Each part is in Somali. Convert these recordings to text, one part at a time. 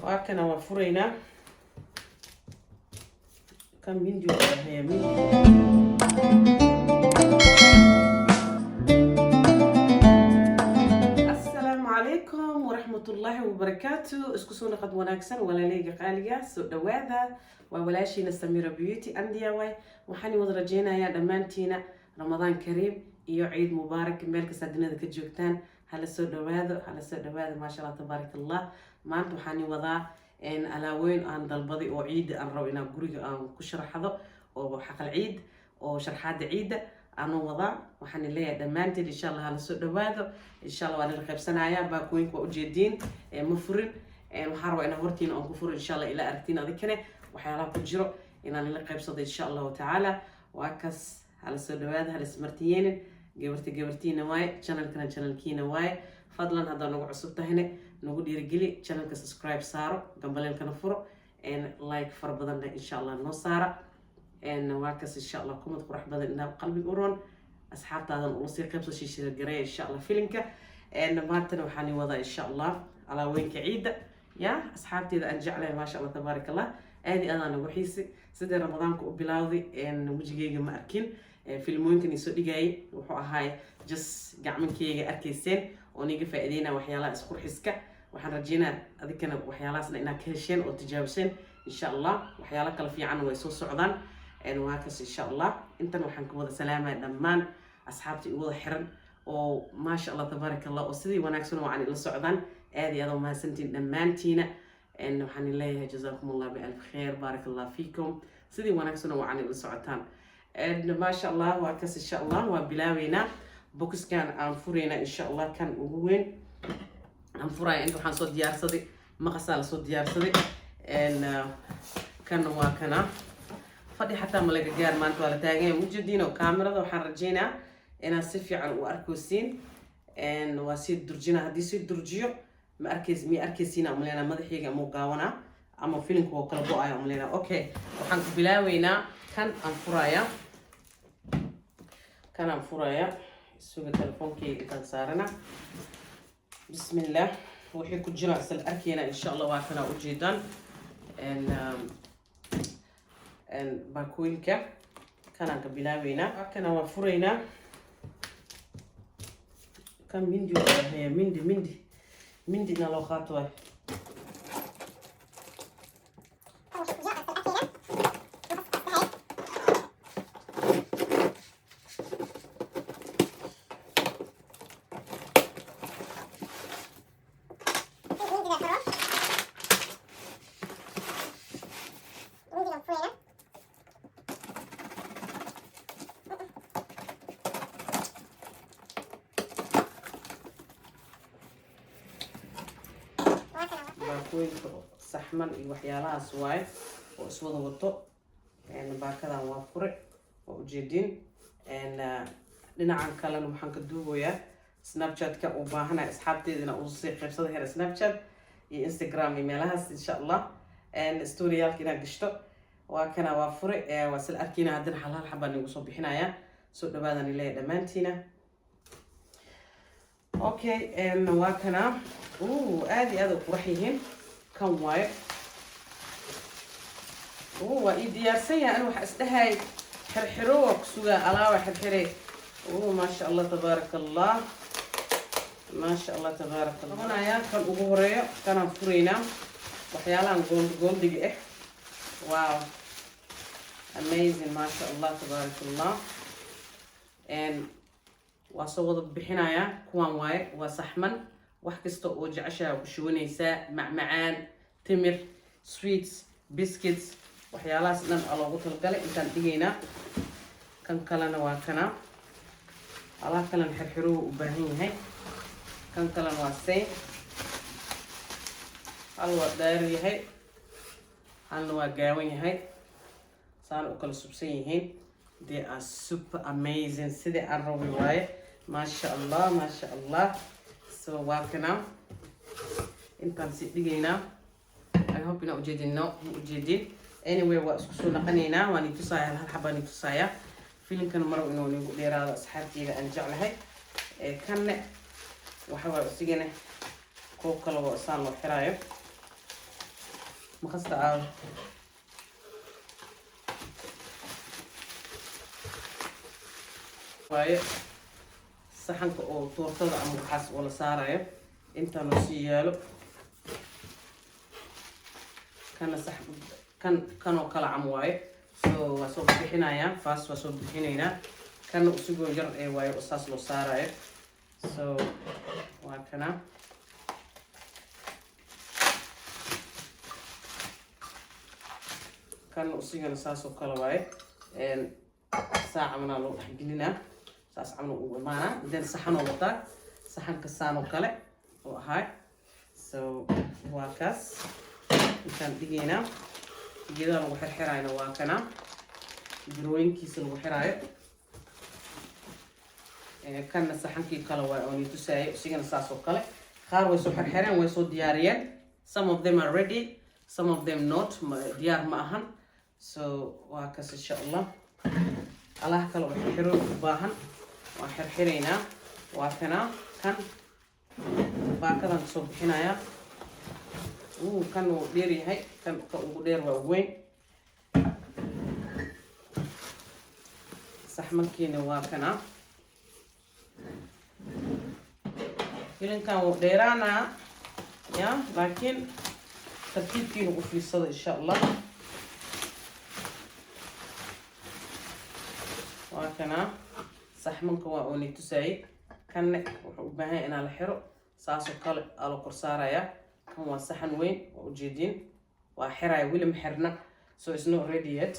وأكنا وفرينا كم مندي هي مندي. السلام عليكم ورحمة الله وبركاته. اسكسونا قد وناكسن ولا ليجا قاليا سو دواذا وولاشي نستمر بيوتي أنديا واي وحاني وضرجينا يا دمانتينا رمضان كريم iyo ciid mubaarak meel kasta dunida ka joogtaan hala soo dhawaado ma sha Allah tabarakallah maanta waxaan wadaa alaaweyn aan dalbaday oo ciid aan rabo inaan guriga aan ku sharaxdo oo xaqal ciid oo sharxaada ciida aan wadaa waxaan leeyahay dhamaantiin insha Allah hala soo dhawaado insha Allah waan la qaybsanayaa baakooyinka waa u jeedin ma furin waxaan rabaa inaan hortiin aan ku furo insha Allah ila aragtiin adikane waxyaalaha ku jiro inaan la qaybsado insha Allah ta'ala waa kas hala soo dhawaado hala ismartiyeen gabartiina waay channelkiina waay fadlan hadda nagu cusub tahayne nagu dhiirigeli channelka subscribe saaro gambaleelkana furo like far badan insha Allah noo saara waa kas insha Allah kumad qurux badan inaa qalbiga u roon asxaabtaadan ula sii qaybso shiishada gareeya insha Allah filimka maantana waxaan wadaa insha Allah alaaweynka ciida ya asxaabteeda aan jeclahay ma sha Allah tabarakallah aadi adaan ugu xiisi sidii ramadaanka u bilowday wajigeyga ma arkin filmooyinkan isoo dhigayay wuxuu ahaay just gacmankeyga arkayseen oo niga faa'iideyna waxyaalaha isqurxiska waxaan rajeynaa adikana waxyaalahaasna inaad ka hesheen oo tijaabiseen insha Allah waxyaalo kala fiican way soo socdaan waa kas insha Allah intan waxaan ku wada salaamay dhammaan asxaabtii ugu wada xiran oo ma sha Allah tabarakallah oo sidii wanaagsan oo aan ila socdaan aad iyo aad u mahadsantiin dhammaantiina waxaan leeyahay jazakumullah bi alf khair barakallahu fiikum sidii wanaagsan oo aan ila socotaan ما شاء الله وكاس إن شاء الله وبلاوينا بوكس كان أنفرينا إن شاء الله كان وين أنفراي أنتو حنصد ديار صدي ما قصال صد ديار صدي إن كان وكنا فدي حتى ملك جار ما أنتو على تاجين موجودين وكاميرا وحرجينا أنا سفي على وأركوسين إن وسيد درجينا هدي سيد درجيو ما أركزين أملينا ما ذي مو قاونا أما فيلم هو كلبو أي أملينا أوكي وحنك بلاوينا كان أنفرايا سوق تلفونكي كان صارنا بسم الله وحي كجرا سل أركينا إن شاء الله وعكنا وجيدا إن باكوينك كان قبلاوينا كان وفرينا كان هي مندي نالو خاطوة saxman iyo waxyaalahaas waay oo iswada wato baakadan waa fure oo ujeedin dhinacan kalena waxaan ka duubayaa snapchat-ka u baahanahay asxaabteedina uu sii qaybsada heer snapchat iyo instagram iyo meelahaas insha Allah storyaalka inaad gashto waa kana waa fure waa sal arkiina haddana hal xabaan igu soo bixinayaa soo dhawaadan ilaa dhammaantiina okay waa kana aad u qurux yihiin kan waaye waa ii diyaarsan yahay aniga waxa isdhahay xirxiro waa ku sugaa alaawa xirxire ما شاء الله تبارك الله ما شاء الله تبارك الله أنا يا كان أقولي كان فرينا وحيالا نقول دقيقة واو amazing ما شاء الله تبارك الله وصوت بحنايا كوان واي وصحمن وحكستو وجعشا وشونيسا معمعان تمر سويتس بسكيتس وحيالا سنن الله قلت القلق إنتان دقينا كان كلنا واكنا الله كلنا حرحروه وباهين هاي كان كلنا واسين الله دايري هاي الله واقاوين هاي صار أكل سبسيين they are super amazing سيدي الروي واي ما شاء الله ما شاء الله so واكنا إنتان سيدينا I hope you're not ujeedin anyway واسكسو نقنينا واني تصايا هالحباني تصايا فيلم كان مرة إنه نقول لي هذا أصحابي إذا أنجعله كان وحوى سجنه كوكل وصان وحرايب مخصة عاو واي saxanka oo toortada ama waxaas oo la saarayo inta loo sii yaalo kan oo kala cam waaye waa soo bixinayaa fast waa soo bixinaynaa kan usigoo yar ee waaye oo saas loo saarayo waa kana kan usigana saas oo kale waaye saaca manaa loo dhexgelinaa saas camal ugu imaanaa then saxan oo wataa saxanka saan oo kale oo ahay waa kaas intaan dhigaynaa geedaha lagu xirxirayna waa kana jirooyinkiisa lagu xiraayo kanna saxankii kale waa oo ni tusaayay isigana saas oo kale qaar way soo xirxireen way soo diyaariyeen some of them are ready some of them not diyaar ma ahan waa kaas insha allah alaha kale oo xirxiro u baahan waan xirxiraynaa waa kana kan baakadan kasoo bixinayaa kan uu dheer yahay kan ka ugu dheer waa weyn saxmankiina waa kana filinkan wuu dheeraanaa ya laakiin tartiibkiina u fiirsada insha allah waa kana saxmanka waa oo ni tusaayay kanne wuxuu u baahan yahay inaa la xiro saasoo kale aa la kor saarayaa kan waa saxan weyn waa ujeedin waa xiraya weli ma xirna so it's not ready yet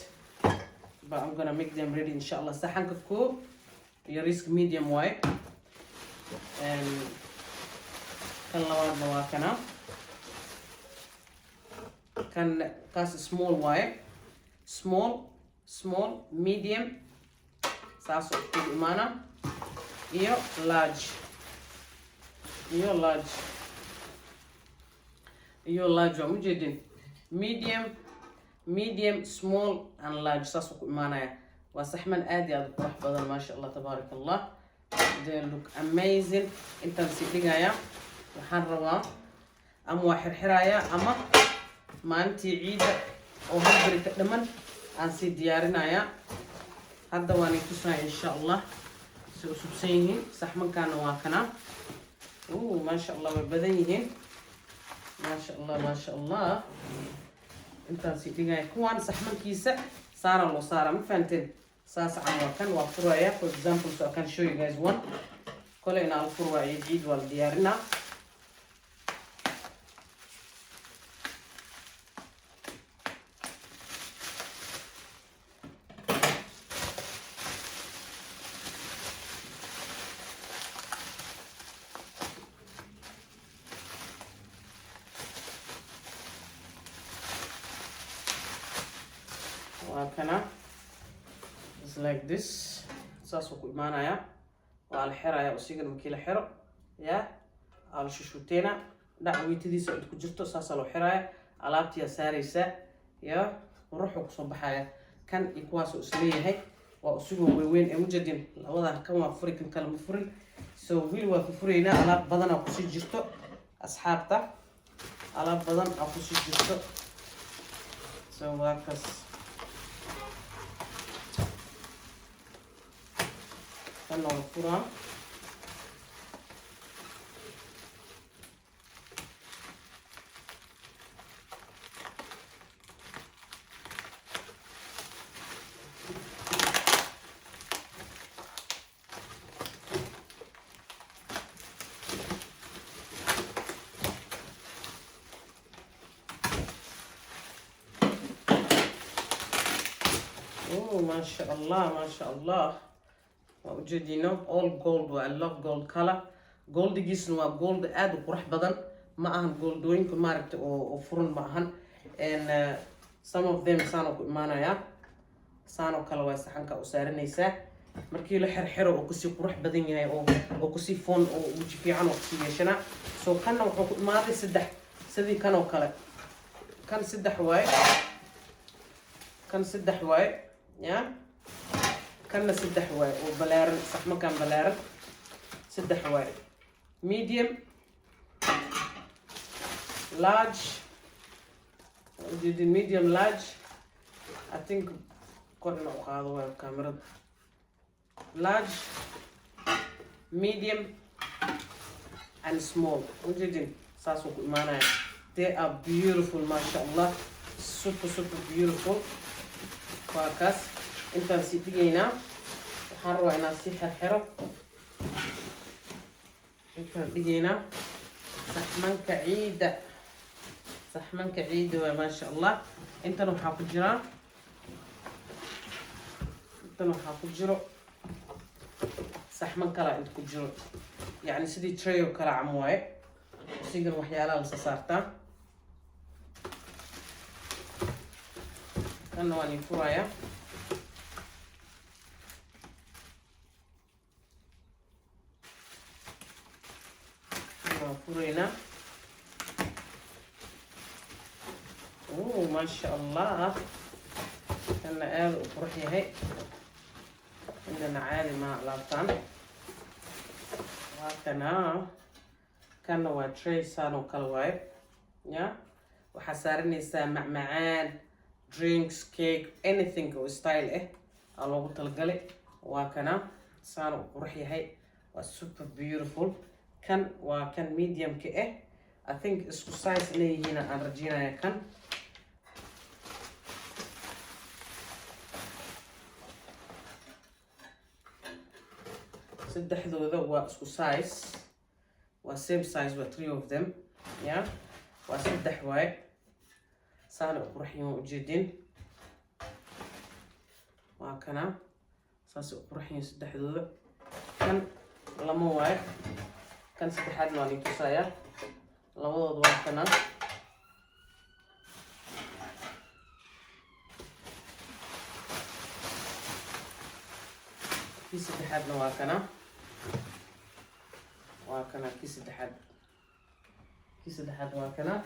but I'm gonna make them ready insha allah saxanka koo iyo risk medium waaye kan labaadna waa kana kan kaas small waaye small medium saas oo ku imaana iyo large waa ujeedin medium small and large saas oo ku imaanaya waa saxman aad iyo aad u qurux badan maasha allah tabaaraka allah they look amazing intaan sii dhigaya waxaan rabaa ama waa xirxirayaa ama maalintii ciida oo hal beri ka dhaman aan sii diyaarinayaa hadda waan itusaya insha allah si u subsan yihiin saxmankaana waa kana maasha allah way badan yihiin maasha allah intaan sii dhigaya kuwaan saxmankiisa saara loo saara ma fahanteen saas can waa kan waa furaya for example so I can show you guys one kole inaa la furwaayo ciid waa la diyaarinaa kana it's like this saas oo ku imaanaya waa la xiraya usigana markii la xiro ya aa la shushuuteena dhac weytadiisa cid ku jirto saasaa loo xiraya alaabtiyaa saaraysa ya ruuxuu kusoo baxaya kan iyo kuwaasoo isleeyahay waa usigoo weyn ee mujadin labadan kan waa furi kan kale ma furin so wili waa furaynaa alaab badan aa kusii jirto asxaabta alaab badan aa kusii jirto so waa kaas kan oo furaa ما شاء الله وجدينا all gold I love gold color gold جيسن gold aad وقرح بدن ما أهم gold وين كمارت أو فرن ما أهم and some of them سانو معنا يا سانو كلا ويسحن كأسعار نيسا مركي له حر وكسي قرح بدن يعني أو كسي فون أو وجي في عنو كسي يشنا so كنا وحق ما هذا سدح سدي كانوا كلا كان سدح واي يا كنا سدح واي وبلارن صح ما كان بلارن سدح واي medium large did the medium large. I think قلنا وقاضوا الكاميرا large, medium, and small. وجدين ساسو كمانا. They are beautiful, mashallah. Super beautiful. فاكس. انت نسيتينا. حروا انا سيح الحرف. انت بيجينا. صحمنك عيدة ما شاء الله. انت نحاف الجرا. صحمن كلا انت كجرو. يعني سيدي تريو كلا عمواي. وسيقن وحيالا لسسارتا. كانوا اني فرايا. فرينا. اوه ما شاء الله. كنا قال وروحي هي. عندنا عالي مع لابتان. كانوا تري سانو كالواي. يا وحسارني سامع معان drinks cake anything او ستايل الله تلقلي وكنا سانو وروحي هي super beautiful. كان medium كإيه I think اسمه size اللي هنا أنا رجينا يا كان سد حذو ذا واسمه size same size و three of them yeah وسد حواي سانو قرحي موجودين وكنا ساسو قرحي سد حذو ذا كان لما واي كان سدحاد نواني تسايا لوضو واكنا كي سدحاد نواكنا كي سدحاد واكنا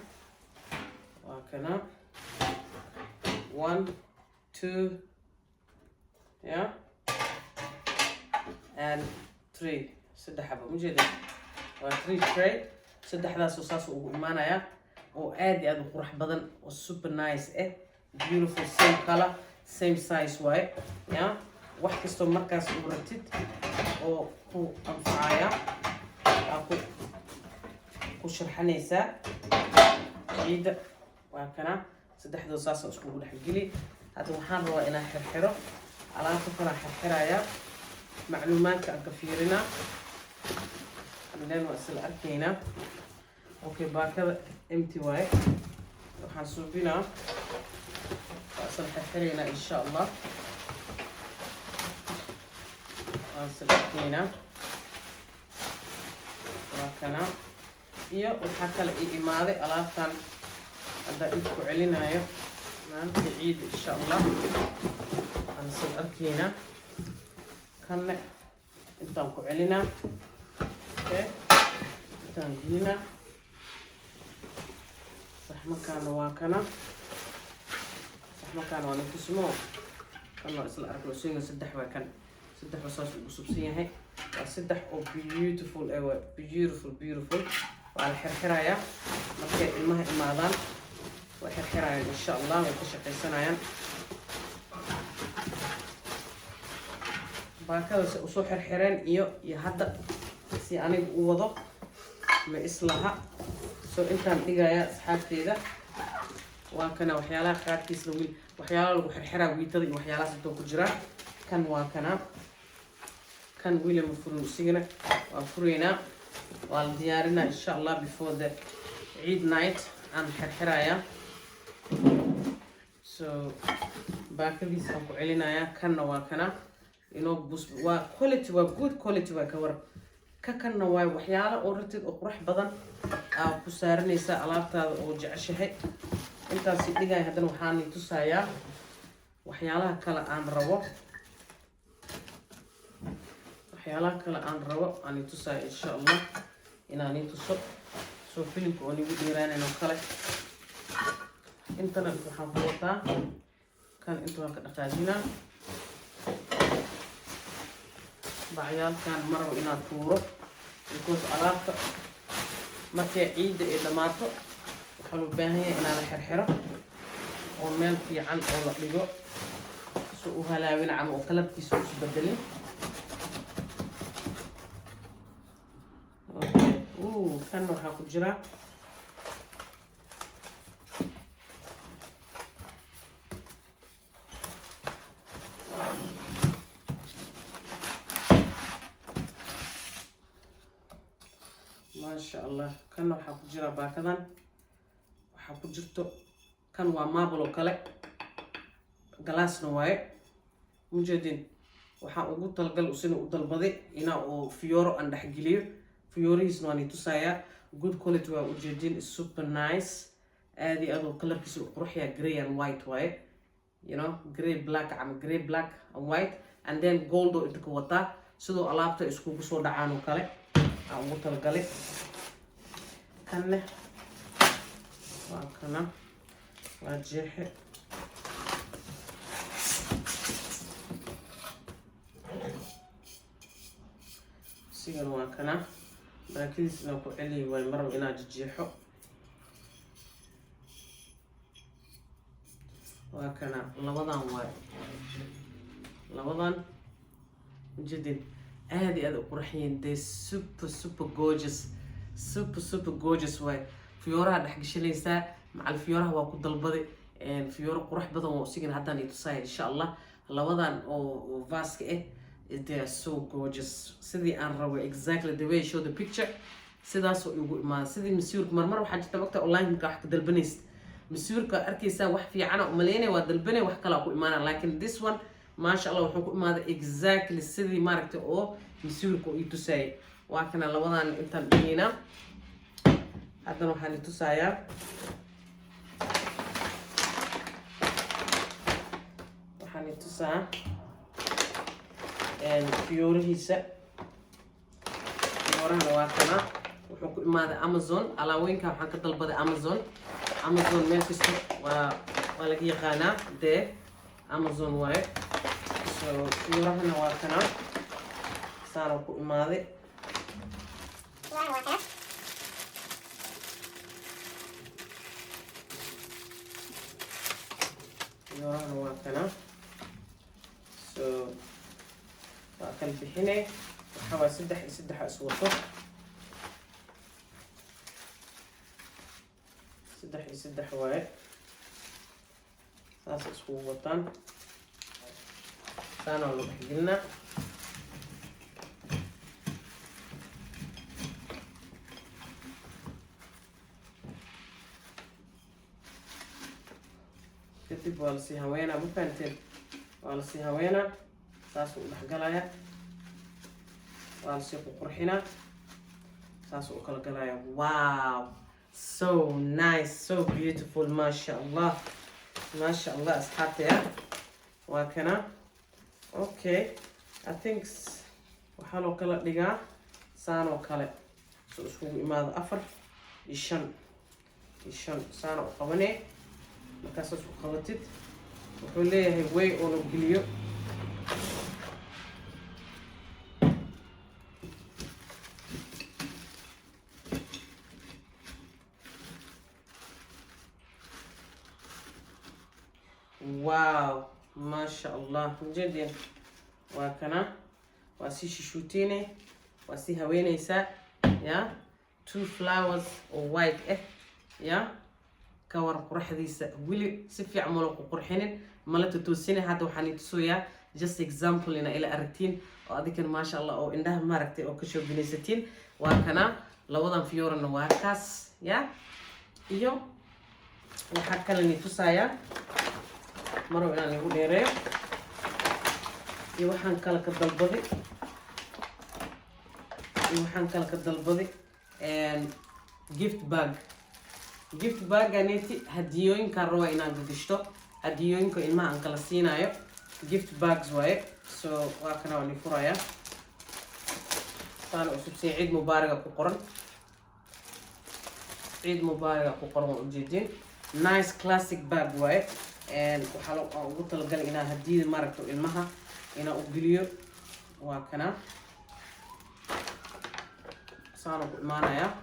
1 2 yeah and 3 سدحابة مجدد و 3 tray سدحداس وصاص ومانايا وآدي أدو قرح بدن وسوبر نايس beautiful same color same size واي يا واحد كستو مركز ورتد وكو أنفعايا كو شرحانيسا عيد وكنا سدحدو صاص اسكو دحقلي هذا وحان روا إنا حرحرو على فكرة حرحرايا معلومات كفيرنا عندنا وأصل أركينا أوكي باكر امتي واي وحنسوبنا وأصل حرحرينا إن شاء الله وأصل أركينا وكنا iyo waxa kale ii imaaday alaabtan hada inta ku celinayo maanta ciid insha Allah aan soo arkeyna kanne intaan ku celina intaan gelina saxmankana waa kana waa nafismo kana isla arkay soo saddex waa kan saddex wasaas ugu subsan yahay waa saddex oo beautiful وعلى حرحرايا markay ilmaha imaadaan way xirxirayaan insha Allah way ka shaqeysanayaan baakada soo xirxireen iyo hadda si aniga u wado ma islaha soo intaan dhigaya asxaabteeda waa kana waxyaalaha qaarkiis waxyaalaha lagu xirxiraa wiitada iyo waxyaalahaas inta ku jira kan waa kana kan wiilama furuusigana waa fureynaa والديارنا إن شاء الله before the Eid night عن حرحرايا so باكلي سأقول علينا يا كنا وكنا بس quality good quality وكور كنا وحياله أورتد أقرح بدن كسرني سألافتا وجعشها أنت سيدي جاي هذا وحاني تسايا وحياله كلا عن روح waxyaalaha kale aan rabo aan tusaay insha Allah inaan tuso soo filimka oo nigu dheeraanayno kale intana waxaan ku wataa kan inta waan ka dhaqaajina bacyaalkan marwo inaad tuuro because alaabta markay ciidda ay dhamaato waxaa loo baahan yahay inaan xirxiro ومال في عن أو لقيقو سو هلاوين عم وقلب كيسو بدلين اوكي كانوا هاخد جرا ما شاء الله كانوا هاخد جرا باكذا وهاخد جرتو كان ومابلو كله جلاس نواي مجدين waxaan ugu talgal usina u dalbaday ina oo fiyooro aan dhaxgeliyo fiyoorihiisna waan itusayaa good quality waa ujeedin is super nice aad iyo aad oo colorkiisu qurxiya grey and white waaye you know grey black and grey black and white and then gold oo inta ka wataa sidoo alaabta iskugu soo dhacaan oo kale aan ugu talgalay kanne waa kana waa jeexe sigan waa kana baakadiisna ku celi way marba inaa jijeexo waa kana labadan waay labadan jidin aad iyo aad u qurxiyeen they super gorgeous way fiyooraha dhaxgashanaysaa macal fiyooraha waa ku dalbaday fiyooro qurux badan oo sigan haddaan itusaaya insha allah labadan oo vaaska they are so gorgeous sidii aan rabo exactly the way I show the picture sidaas oo igu imaan sidii masiirka marmar waxaa jirta waqti online ka wax ka dalbanaysid masiirka arkaysaa wax fiican oo maleynay waa dalbanay wax kale ku imaanaa laakiin this one ma sha Allah wuxuu ku imaaday exactly sidii maaragtay oo masiirka uu tusay waa kana labadan intaan dhigayna haddana waxaan tusayaa waxaan tusaa fiyoorihiisa fiyoorahana waa kana wuxuu ku imaaday Amazon alaawooyinka waxaan ka dalbaday Amazon meel kasta waa laga yaqaanaa dee Amazon waaye so fiyoorahana waa kana saara ku imaaday fiyoorahana waa kana so وأكل بحنة وحوا سدح أسوطه سدح واحد ساس أسوطان سانا ولو بحجلنا كتب والسي هوينا بفنتين والسي هوينا ساسو دحغلايا والسي قرحنا ساسو كلغلايا واو so nice so beautiful ما شاء الله اصحابتي وكنا اوكي I think وحالو كلا دغا سانو كلا سو اسكو imaado 4 iyo 5 saano qabanay markaas isku qabatid wuxuu leeyahay way oo la geliyo واو ما شاء الله جدا وكنا واسي شوتيني واسي هوينيسا يا two flowers or white يا كور قرحديسا ولي سفي عملوا قرحين مالت توسيني هذا وحني تسويا just example هنا إلى أرتين وأذكر ما شاء الله أو إنها مركتي أو كشوف بنيستين وكنا لوضع فيور النواكاس يا إيو وحكى لني تسايا مرة يعني يقول لي ريح يوحنا كلك الضلبضي gift bag أنتي هديوين كاروا إنا قدشتو هديوين كإلما أنكلا سينايو gift bags واي so وكنا وني فرايا كانوا أسبسي عيد مبارك قرن وجدين nice classic bag واي وحلو قلت لقال إنا هدي مركو إلمها إنا أقبليو وكنا صاروا معنا يا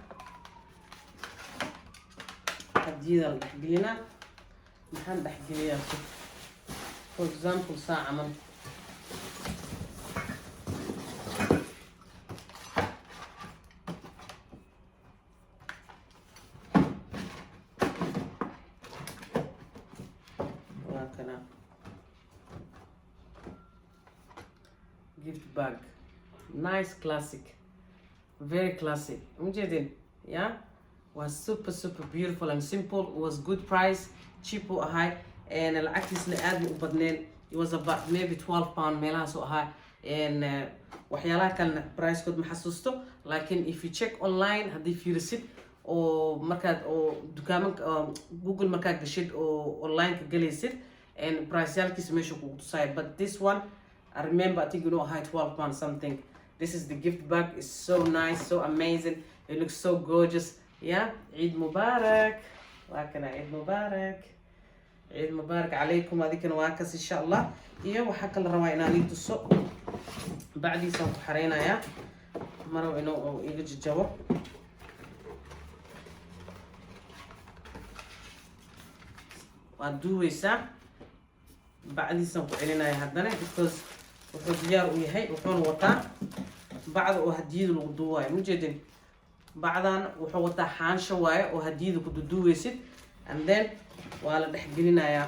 هدي ذا القبلنا محن دحجليا for example ساعة من وهكذا gift bag nice classic very classic مجدين yeah was super beautiful and simple. It was good price, cheap or high, and العكس نقاد وبدنين it was about maybe 12 pound ميلها سو high and وحيالها كان price كود محسوسته لكن if you check online هدي في receipt أو مركز أو دكان جوجل مركز قشيد أو online كجليسيد and price يالك سميشو كوتساي but this one I remember I think you know high 12 pound something. This is the gift bag. It's so nice, so amazing. It looks so gorgeous. يا عيد مبارك وهكذا عيد مبارك عيد مبارك عليكم هذيك نواكس ان شاء الله يا وحكى الرواينا نيت السوق بعدي سوق حرينا يا مروا انه يجي الجو ودويسا بعدي سوق علينا يا هدنا because وحو ديار ويهي وحون وطا بعد وهديد الوضوء مجدين بعدان wuxuu wataa xaansho waaye oo hadiida ku duduweysid and then waa la dhexgelinayaa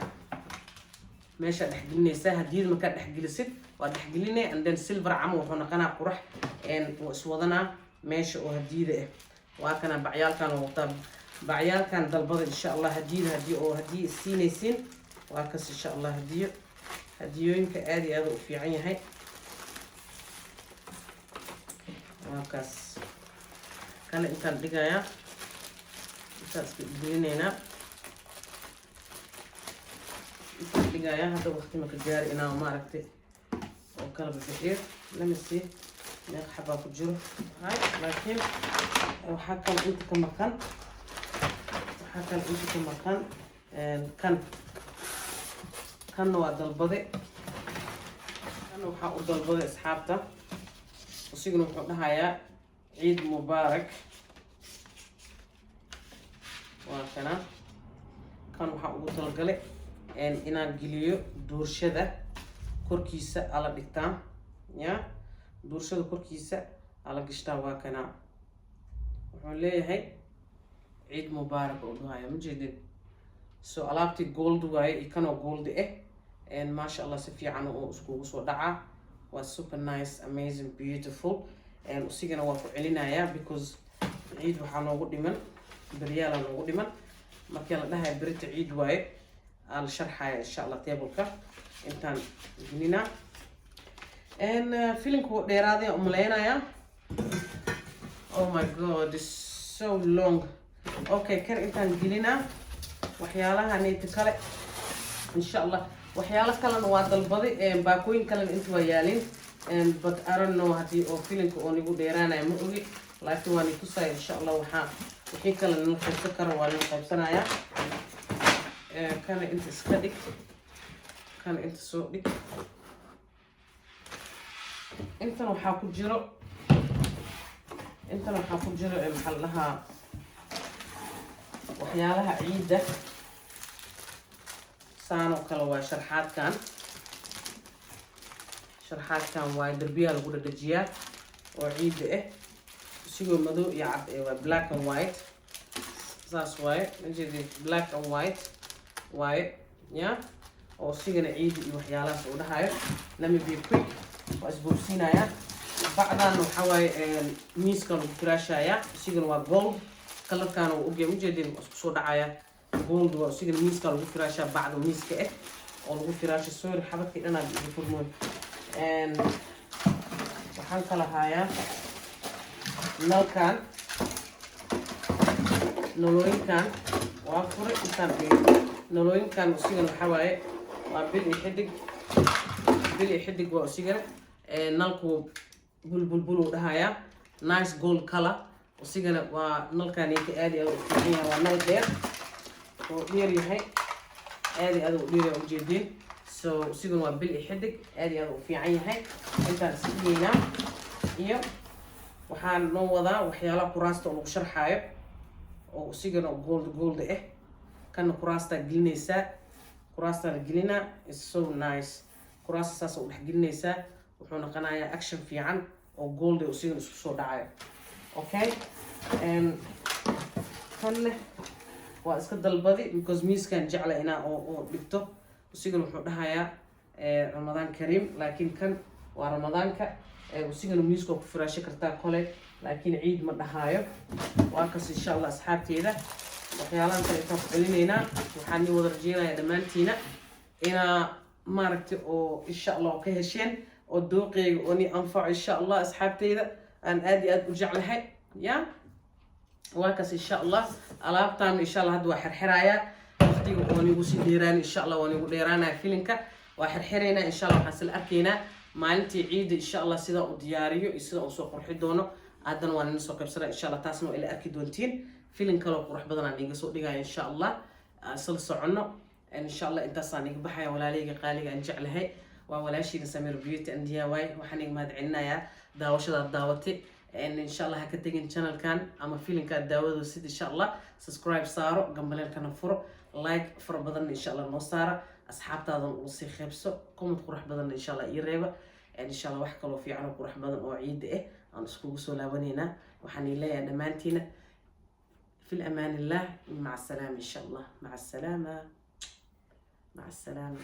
meesha dhexgelinaysa hadiida marka dhexgelisid waa dhexgelinay and then silver cam wuxuu noqonaa qurux een oo iswadana meesha oo hadiida ah waa kana bacyaalkan oo wataa bacyaalkan dalbada insha Allah hadiida hadii oo hadii siinaysin waa kas insha Allah hadiyooyinka aad iyo aad u fiican yahay waa kas كان إنتان دقايا إنتان سبيلينينا إنتان دقايا هذا وقت ما كجاري إنا وما ركتي وكلب الفحير لمسي ناق حبا كجور هاي لكن وحكم إنت كمكان وحكم إنت كمكان كان نواد البضي كان وحاقود البضي إصحابته وسيقنوا وحقنا هايا عيد مبارك وكنا كان waxaa ugu talagalay inaan geliyo doorshada korkiisa ala dhigtaan ya doorshada korkiisa ala gishtaa waa kana wuxuu leeyahay ciid mubaarak oo dhaaya ma jeedin soo alaabti gold waaye ikano gold ma sha Allah si fiican oo iskugu soo dhacaa waa super nice amazing beautiful usigana waa ku celinaya because ciid waxaa noogu dhiman بريال أنا قديما ما كان لها بريت عيد واي على شرحها إن شاء الله تابلك إنتان جنينا and feeling كو ديرادي أملينا يا oh my god it's so long okay كان إنتان جنينا وحيالها نيتكلم إن شاء الله وحيالها كلن واد البضي باكوين كلن إنتوا يالين and but I don't know هتي أو feeling كو أني قديرانا يا مؤلي لكن واني كوسا إن شاء الله وحا وحي كلن نفسكر واني قبسنا يا كان انت سكدك كان انت سوقك انت لو حاكو جرو انت لو حاكو جرو محلها وحيالها عيدة سانو كلوا شرحات كان واي دربيها لقودة دجيات وعيدة سيقو مدو يعد black and white that's why نجي black and white واي يا او سيغنا عيد وحيالات ودهاي لما بي كويك واسبوسينا يا بعدان وحواي ميس كانوا فراشايا سيغنا وا جولد كلر كانوا اوغي مجدين اسكو دعايا جولد وسيغنا ميس كانوا فراشا بعد ميس كه او لو فراشا سوري حبتي انا بفرمون ان waxaan kala hayaa nalkan noloyinkan waa fure intaan noloyinkan usigan waxa waaye waa bil xidig waa usigan nalku bulbul u dhahayaa nice gold color usigana waa nalkan inta aad iyo aad u fiican yahay waa nal dheer oo dheer yahay aad iyo aad u dheer u jeedin so usigan waa bil xidig aad iyo aad u fiican yahay intaan sideena iyo waxaan noo wadaa waxyaalaha kuraasta oo lagu sharxaayo oo usigana gold ah kana kuraasta gelinaysa kuraasta la gelina is so nice kuraasta saas u dhex gelinaysaa wuxuu noqonayaa action fiican oo gold oo sigan isku soo dhacayo okay kanne waa iska dalbadi because miiskan jecla inaa oo dhigto sigan wuxuu dhahayaa ramadaan kariim laakiin kan waa ramadaanka sigan miiska ku firaasho kartaa kole laakiin ciid ma dhahaayo waa kas insha allah asxaabteeda waxyaalahan kale intaan ku celinaynaa waxaan nii wada rajeynayaa dhammaantiina inaa maaragtay oo insha allah ka hesheen oo dooqeyga oo ni anfaco insha allah asxaabteyda aan aad iyo aad u jeclahay ya waa kas insha allah alaabtaan insha allah hadda waa xirxirayaa waqtiga oo nigu sii dheeraan insha allah waa nigu dheeraanaya filinka waa xirxiraynaa insha allah waxaan sila arkaynaa maalintii ciida insha allah sida uu diyaariyo iyo sida uu soo qurxi doono haddana waan ina soo qaybsanaa insha allah taasna waa ila arki doontiin filin kaloo qurux badan aan iga soo dhigaya insha allah isla soconno insha allah intaasaan iga baxaya walaaleyga qaaliga aan jeclahay waa walaashiina Samira Beauty and DIY waxaan iga mahad celinayaa daawashadaad daawatay insha allah ha ka tegin channelkan ama filinka daawado sid insha allah subscribe saaro gambaleelkana furo like faro badan insha allah noo saara asxaabtaadan u sii qaybso comment qurux badan insha allah ii reeba insha allah wax kaloo fiican oo qurux badan oo ciid ah aan iskugu soo laabaneynaa waxaan leeyahay dhammaantiina في الأمان الله مع السلامة إن شاء الله مع السلامة مع السلامة